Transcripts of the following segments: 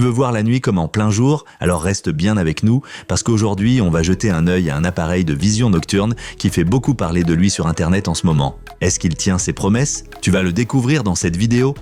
Tu veux voir la nuit comme en plein jour? Alors reste bien avec nous, parce qu'aujourd'hui, on va jeter un œil à un appareil de vision nocturne qui fait beaucoup parler de lui sur Internet en ce moment. Est-ce qu'il tient ses promesses? Tu vas le découvrir dans cette vidéo.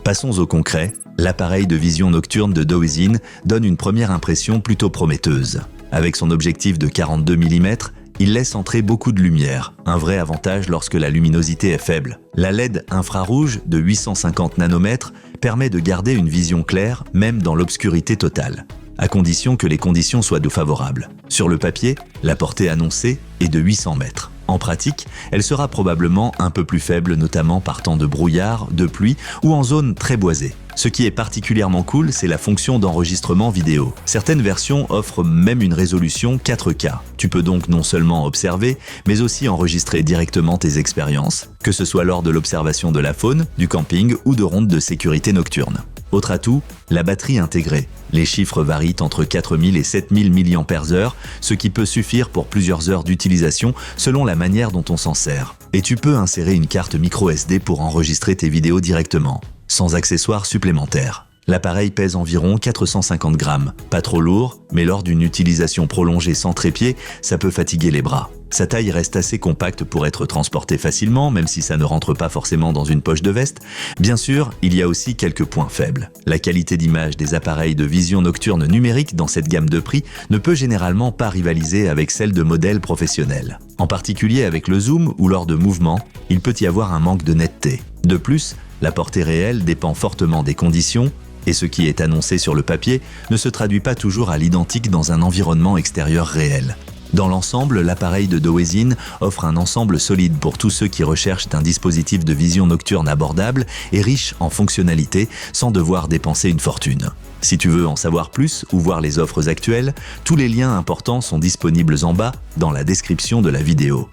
Passons au concret. L'appareil de vision nocturne de Dowezine donne une première impression plutôt prometteuse. Avec son objectif de 42 mm, il laisse entrer beaucoup de lumière, un vrai avantage lorsque la luminosité est faible. La LED infrarouge de 850 nanomètres permet de garder une vision claire même dans l'obscurité totale, à condition que les conditions soient favorables. Sur le papier, la portée annoncée est de 800 mètres. En pratique, elle sera probablement un peu plus faible, notamment par temps de brouillard, de pluie ou en zone très boisée. Ce qui est particulièrement cool, c'est la fonction d'enregistrement vidéo. Certaines versions offrent même une résolution 4K. Tu peux donc non seulement observer, mais aussi enregistrer directement tes expériences, que ce soit lors de l'observation de la faune, du camping ou de rondes de sécurité nocturne. Autre atout, la batterie intégrée. Les chiffres varient entre 4000 et 7000 mAh, ce qui peut suffire pour plusieurs heures d'utilisation selon la manière dont on s'en sert. Et tu peux insérer une carte micro SD pour enregistrer tes vidéos directement, sans accessoires supplémentaires. L'appareil pèse environ 450 grammes. Pas trop lourd, mais lors d'une utilisation prolongée sans trépied, ça peut fatiguer les bras. Sa taille reste assez compacte pour être transportée facilement, même si ça ne rentre pas forcément dans une poche de veste. Bien sûr, il y a aussi quelques points faibles. La qualité d'image des appareils de vision nocturne numérique dans cette gamme de prix ne peut généralement pas rivaliser avec celle de modèles professionnels. En particulier avec le zoom ou lors de mouvements, il peut y avoir un manque de netteté. De plus, la portée réelle dépend fortement des conditions, et ce qui est annoncé sur le papier ne se traduit pas toujours à l'identique dans un environnement extérieur réel. Dans l'ensemble, l'appareil de Dowezine offre un ensemble solide pour tous ceux qui recherchent un dispositif de vision nocturne abordable et riche en fonctionnalités sans devoir dépenser une fortune. Si tu veux en savoir plus ou voir les offres actuelles, tous les liens importants sont disponibles en bas dans la description de la vidéo.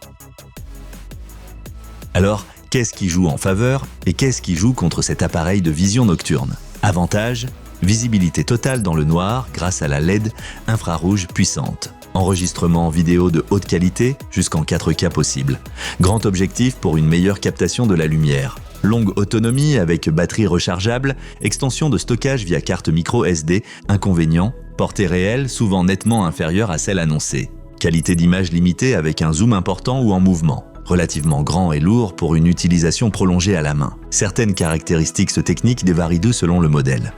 Alors, qu'est-ce qui joue en faveur et qu'est-ce qui joue contre cet appareil de vision nocturne? Avantage, visibilité totale dans le noir grâce à la LED infrarouge puissante. Enregistrement vidéo de haute qualité jusqu'en 4K possible. Grand objectif pour une meilleure captation de la lumière. Longue autonomie avec batterie rechargeable, extension de stockage via carte micro SD. Inconvénient, portée réelle souvent nettement inférieure à celle annoncée. Qualité d'image limitée avec un zoom important ou en mouvement. Relativement grand et lourd pour une utilisation prolongée à la main. Certaines caractéristiques techniques varient d'eux selon le modèle.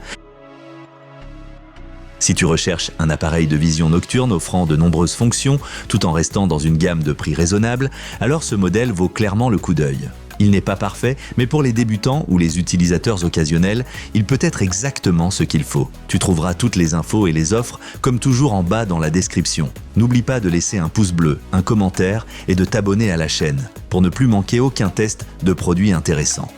Si tu recherches un appareil de vision nocturne offrant de nombreuses fonctions, tout en restant dans une gamme de prix raisonnable, alors ce modèle vaut clairement le coup d'œil. Il n'est pas parfait, mais pour les débutants ou les utilisateurs occasionnels, il peut être exactement ce qu'il faut. Tu trouveras toutes les infos et les offres, comme toujours en bas dans la description. N'oublie pas de laisser un pouce bleu, un commentaire et de t'abonner à la chaîne, pour ne plus manquer aucun test de produits intéressants.